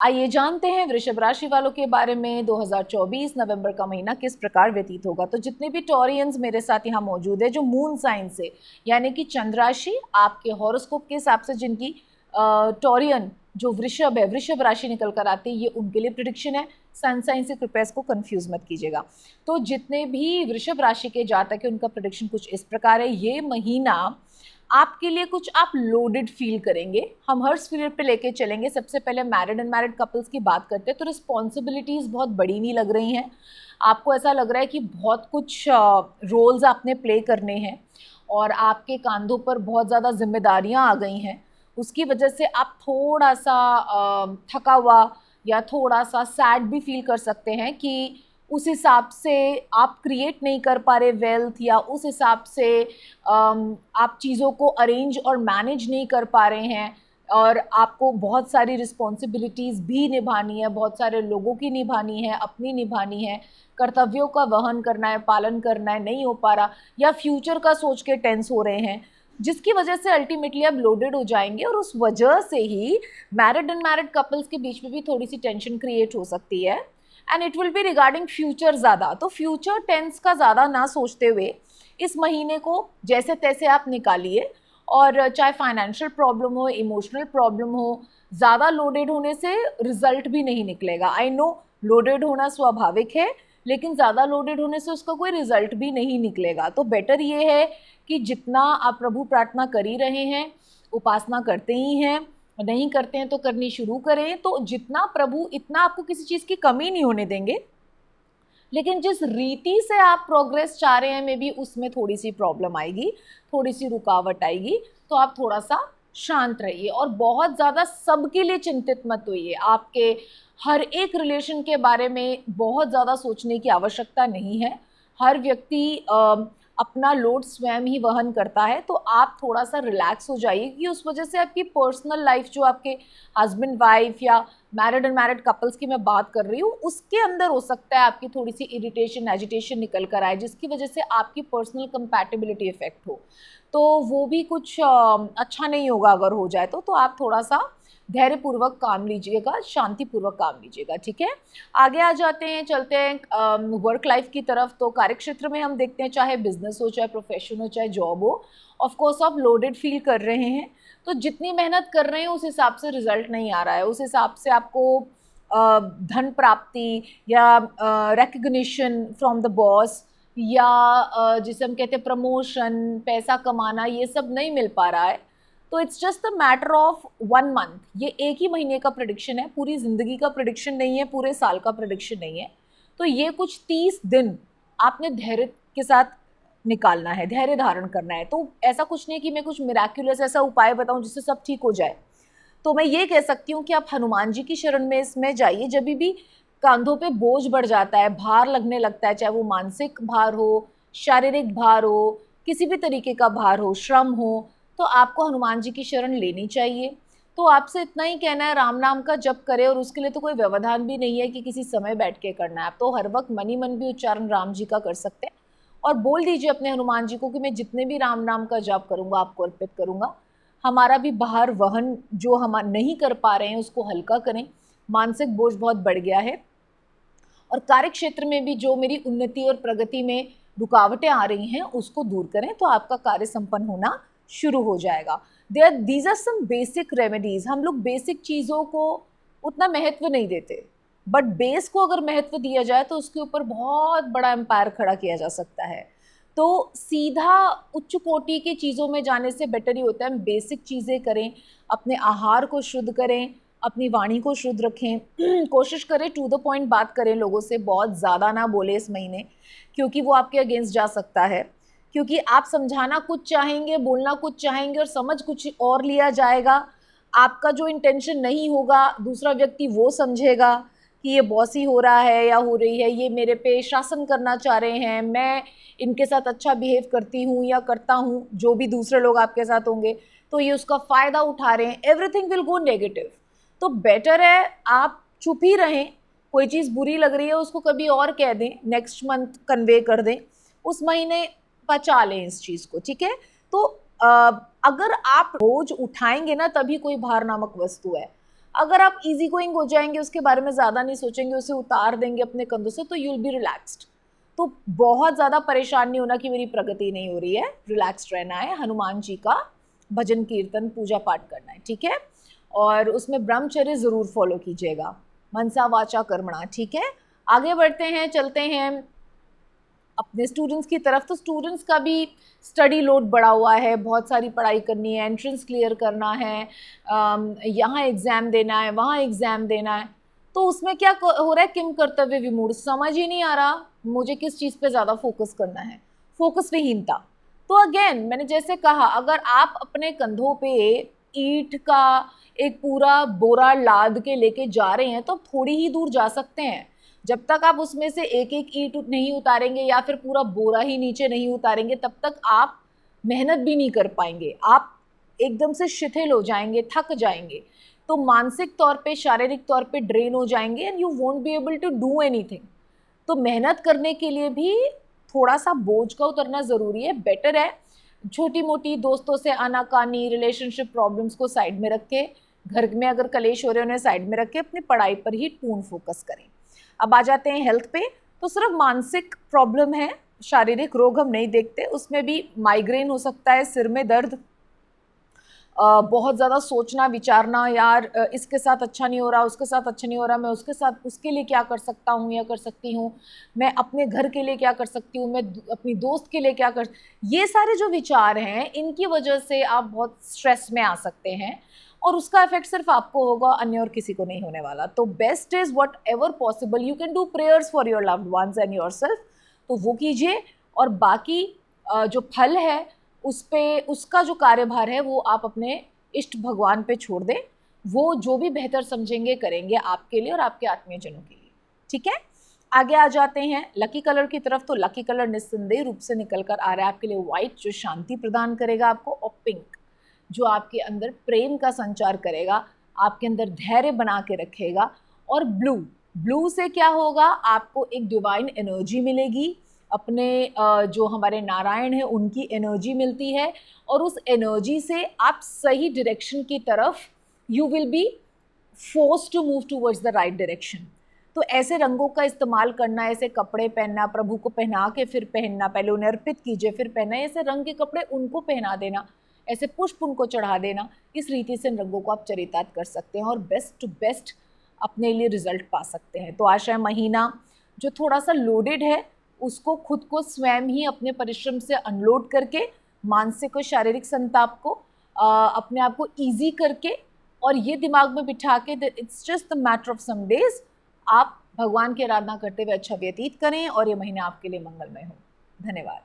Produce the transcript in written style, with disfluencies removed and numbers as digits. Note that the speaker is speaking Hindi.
आइए जानते हैं वृषभ राशि वालों के बारे में 2024 नवंबर का महीना किस प्रकार व्यतीत होगा। तो जितने भी टॉरियंस मेरे साथ यहाँ मौजूद है जो मून साइन से यानी कि चंद्र राशि आपके हॉरोस्कोप के हिसाब से जिनकी टॉरियन जो वृषभ है, वृषभ राशि निकल कर आती है, ये उनके लिए प्रिडिक्शन है। सन साइन से कृपया इसको कंफ्यूज मत कीजिएगा। तो जितने भी वृषभ राशि के जातक है उनका प्रिडिक्शन कुछ इस प्रकार है। ये महीना आपके लिए कुछ आप लोडेड फील करेंगे। हम हर स्फीयर पे लेके चलेंगे। सबसे पहले मैरिड एंड मैरिड कपल्स की बात करते हैं तो रिस्पॉन्सिबिलिटीज़ बहुत बड़ी नहीं लग रही हैं। आपको ऐसा लग रहा है कि बहुत कुछ रोल्स आपने प्ले करने हैं और आपके कंधों पर बहुत ज़्यादा जिम्मेदारियां आ गई हैं। उसकी वजह से आप थोड़ा सा थका हुआ या थोड़ा सा सैड भी फील कर सकते हैं कि उस हिसाब से आप क्रिएट नहीं कर पा रहे वेल्थ, या उस हिसाब से आप चीज़ों को अरेंज और मैनेज नहीं कर पा रहे हैं और आपको बहुत सारी रिस्पॉन्सिबिलिटीज़ भी निभानी है, बहुत सारे लोगों की निभानी है, अपनी निभानी है, कर्तव्यों का वहन करना है, पालन करना है, नहीं हो पा रहा, या फ्यूचर का सोच के टेंस हो रहे हैं, जिसकी वजह से अल्टीमेटली आप लोडेड हो जाएंगे। और उस वजह से he married and married couples के बीच में भी थोड़ी सी टेंशन क्रिएट हो सकती है and it will be regarding future ज़्यादा। तो फ्यूचर टेंस का ज़्यादा ना सोचते हुए इस महीने को जैसे तैसे आप निकालिए। और चाहे फाइनेंशियल प्रॉब्लम हो, इमोशनल प्रॉब्लम हो, ज़्यादा लोडेड होने से रिजल्ट भी नहीं निकलेगा। आई नो लोडेड होना स्वाभाविक है, लेकिन ज़्यादा लोडेड होने से उसका कोई रिजल्ट भी नहीं निकलेगा। तो बेटर ये है कि जितना आप प्रभु प्रार्थना कर ही रहे हैं, उपासना करते ही हैं, नहीं करते हैं तो करनी शुरू करें। तो जितना प्रभु इतना आपको किसी चीज़ की कमी नहीं होने देंगे, लेकिन जिस रीति से आप प्रोग्रेस चाह रहे हैं मे बी उसमें थोड़ी सी प्रॉब्लम आएगी, थोड़ी सी रुकावट आएगी। तो आप थोड़ा सा शांत रहिए और बहुत ज़्यादा सबके लिए चिंतित मत होइए। आपके हर एक रिलेशन के बारे में बहुत ज़्यादा सोचने की आवश्यकता नहीं है। हर व्यक्ति अपना लोड स्वयं ही वहन करता है। तो आप थोड़ा सा रिलैक्स हो जाइए कि उस वजह से आपकी पर्सनल लाइफ जो आपके हस्बैंड वाइफ या मैरिड एंड मैरिड कपल्स की मैं बात कर रही हूँ, उसके अंदर हो सकता है आपकी थोड़ी सी इरिटेशन, एजिटेशन निकल कर आए, जिसकी वजह से आपकी पर्सनल कंपैटिबिलिटी इफेक्ट हो। तो वो भी कुछ अच्छा नहीं होगा अगर हो जाए तो आप थोड़ा सा धैर्यपूर्वक काम लीजिएगा, शांतिपूर्वक काम लीजिएगा, ठीक है। आगे आ जाते हैं, चलते हैं वर्क लाइफ की तरफ। तो कार्यक्षेत्र में हम देखते हैं, चाहे बिजनेस हो, चाहे प्रोफेशन हो, चाहे जॉब हो, ऑफकोर्स आप लोडेड फील कर रहे हैं। तो जितनी मेहनत कर रहे हैं उस हिसाब से रिजल्ट नहीं आ रहा है, उस हिसाब से आपको धन प्राप्ति या रिकग्निशन फ्रॉम द बॉस या जिसे हम कहते हैं प्रमोशन, पैसा कमाना, ये सब नहीं मिल पा रहा है। तो it's just a matter of 1 month. ये एक ही महीने का प्रेडिक्शन है, पूरी ज़िंदगी का प्रेडिक्शन नहीं है, पूरे साल का प्रेडिक्शन नहीं है। तो ये कुछ 30 दिन आपने धैर्य के साथ निकालना है, धैर्य धारण करना है। तो ऐसा कुछ नहीं कि मैं कुछ मिराक्युलस ऐसा उपाय बताऊं जिससे सब ठीक हो जाए। तो मैं ये कह सकती हूँ कि आप हनुमान जी की शरण में इसमें जाइए। जब भी कंधों पे बोझ बढ़ जाता है, भार लगने लगता है, चाहे वो मानसिक भार हो, शारीरिक भार हो, किसी भी तरीके का भार हो, श्रम हो, तो आपको हनुमान जी की शरण लेनी चाहिए। तो आपसे इतना ही कहना है, राम नाम का जप करें। और उसके लिए तो कोई व्यवधान भी नहीं है कि किसी समय बैठ के करना है। आप तो हर वक्त मन ही मन भी उच्चारण राम जी का कर सकते हैं और बोल दीजिए अपने हनुमान जी को कि मैं जितने भी राम नाम का जप करूंगा आपको अर्पित करूंगा। हमारा भी बाहर वहन जो हम नहीं कर पा रहे हैं उसको हल्का करें, मानसिक बोझ बहुत बढ़ गया है। और कार्य क्षेत्र में भी जो मेरी उन्नति और प्रगति में रुकावटें आ रही हैं उसको दूर करें, तो आपका कार्य संपन्न होना शुरू हो जाएगा। These are some basic remedies. हम लोग बेसिक चीज़ों को उतना महत्व नहीं देते, बट बेस को अगर महत्व दिया जाए तो उसके ऊपर बहुत बड़ा एम्पायर खड़ा किया जा सकता है। तो सीधा उच्च कोटि की चीज़ों में जाने से बेटर ही होता है हम बेसिक चीज़ें करें, अपने आहार को शुद्ध करें, अपनी वाणी को शुद्ध रखें। कोशिश करें टू द पॉइंट बात करें लोगों से, बहुत ज़्यादा ना बोले इस महीने, क्योंकि वो आपके अगेंस्ट जा सकता है। क्योंकि आप समझाना कुछ चाहेंगे, बोलना कुछ चाहेंगे और समझ कुछ और लिया जाएगा। आपका जो इंटेंशन नहीं होगा दूसरा व्यक्ति वो समझेगा कि ये बॉसी हो रहा है या हो रही है, ये मेरे पे शासन करना चाह रहे हैं, मैं इनके साथ अच्छा बिहेव करती हूँ या करता हूँ, जो भी दूसरे लोग आपके साथ होंगे, तो ये उसका फ़ायदा उठा रहे हैं। Everything will go negative. तो बेटर है आप चुप ही रहें। कोई चीज़ बुरी लग रही है उसको कभी और कह दें, नेक्स्ट मंथ कन्वे कर दें, उस महीने पचा लें इस चीज़ को, ठीक है। तो अगर आप बोझ उठाएंगे ना तभी कोई भार नामक वस्तु है। अगर आप इजी गोइंग हो जाएंगे, उसके बारे में ज़्यादा नहीं सोचेंगे, उसे उतार देंगे अपने कंधों से, तो यू विल बी रिलैक्स्ड। तो बहुत ज़्यादा परेशान नहीं होना कि मेरी प्रगति नहीं हो रही है, रिलैक्स्ड रहना है, हनुमान जी का भजन कीर्तन पूजा पाठ करना है, ठीक है। और उसमें ब्रह्मचर्य ज़रूर फॉलो कीजिएगा, मनसा वाचा कर्मणा, ठीक है। आगे बढ़ते हैं, चलते हैं अपने स्टूडेंट्स की तरफ। तो स्टूडेंट्स का भी स्टडी लोड बढ़ा हुआ है, बहुत सारी पढ़ाई करनी है, एंट्रेंस क्लियर करना है, यहाँ एग्ज़ाम देना है, वहाँ एग्ज़ाम देना है। तो उसमें क्या हो रहा है, किम कर्तव्य विमूढ़, समझ ही नहीं आ रहा मुझे किस चीज़ पे ज़्यादा फोकस करना है, फोकस विहीनता। तो अगेन मैंने जैसे कहा, अगर आप अपने कंधों पे ईंट का एक पूरा बोरा लाद के लेके जा रहे हैं तो थोड़ी ही दूर जा सकते हैं। जब तक आप उसमें से एक एक ईंट नहीं उतारेंगे या फिर पूरा बोरा ही नीचे नहीं उतारेंगे, तब तक आप मेहनत भी नहीं कर पाएंगे, आप एकदम से शिथिल हो जाएंगे, थक जाएंगे, तो मानसिक तौर पे, शारीरिक तौर पे ड्रेन हो जाएंगे and you won't be able to do anything. तो मेहनत करने के लिए भी थोड़ा सा बोझ का उतरना ज़रूरी है। बेटर है छोटी मोटी दोस्तों से आनाकानी, रिलेशनशिप प्रॉब्लम्स को साइड में रख के, घर में अगर कलेश हो रहे हैं उन्हें साइड में रख के अपनी पढ़ाई पर ही पूर्ण फोकस करें। अब आ जाते हैं हेल्थ पे। तो सिर्फ मानसिक प्रॉब्लम है, शारीरिक रोग हम नहीं देखते, उसमें भी माइग्रेन हो सकता है, सिर में दर्द, बहुत ज़्यादा सोचना विचारना, यार इसके साथ अच्छा नहीं हो रहा, उसके साथ अच्छा नहीं हो रहा, मैं उसके साथ उसके लिए क्या कर सकता हूँ या कर सकती हूँ, मैं अपने घर के लिए क्या कर सकती हूँ, मैं अपनी दोस्त के लिए क्या कर, ये सारे जो विचार हैं इनकी वजह से आप बहुत स्ट्रेस में आ सकते हैं और उसका इफेक्ट सिर्फ आपको होगा, अन्य और किसी को नहीं होने वाला। तो best is what ever possible you can do prayers for your loved ones and your self, तो वो कीजिए। और बाकी जो फल है उस पे, उसका जो कार्यभार है वो आप अपने इष्ट भगवान पे छोड़ दें, वो जो भी बेहतर समझेंगे करेंगे आपके लिए और आपके आत्मीयजनों के लिए, ठीक है। आगे आ जाते हैं लकी कलर की तरफ। तो लकी कलर निस्संदेह रूप से निकल कर आ रहा है आपके लिए व्हाइट, जो शांति प्रदान करेगा आपको, और पिंक जो आपके अंदर प्रेम का संचार करेगा, आपके अंदर धैर्य बना के रखेगा, और ब्लू, ब्लू से क्या होगा, आपको एक डिवाइन एनर्जी मिलेगी, अपने जो हमारे नारायण हैं उनकी एनर्जी मिलती है, और उस एनर्जी से आप सही डायरेक्शन की तरफ you will be forced to move towards the right direction. तो ऐसे रंगों का इस्तेमाल करना, ऐसे कपड़े पहनना, प्रभु को पहना के फिर पहनना, पहले उन्हें अर्पित कीजिए फिर पहना, ऐसे रंग के कपड़े उनको पहना देना, ऐसे पुष्प उनको चढ़ा देना, इस रीति से इन रंगों को आप चरितार्थ कर सकते हैं और बेस्ट टू बेस्ट अपने लिए रिजल्ट पा सकते हैं। तो आशा है महीना जो थोड़ा सा लोडेड है उसको खुद को स्वयं ही अपने परिश्रम से अनलोड करके, मानसिक और शारीरिक संताप को अपने आप को ईजी करके, और ये दिमाग में बिठा के it's just the matter of some days, आप भगवान की आराधना करते हुए अच्छा व्यतीत करें और ये महीना आपके लिए मंगलमय हो। धन्यवाद।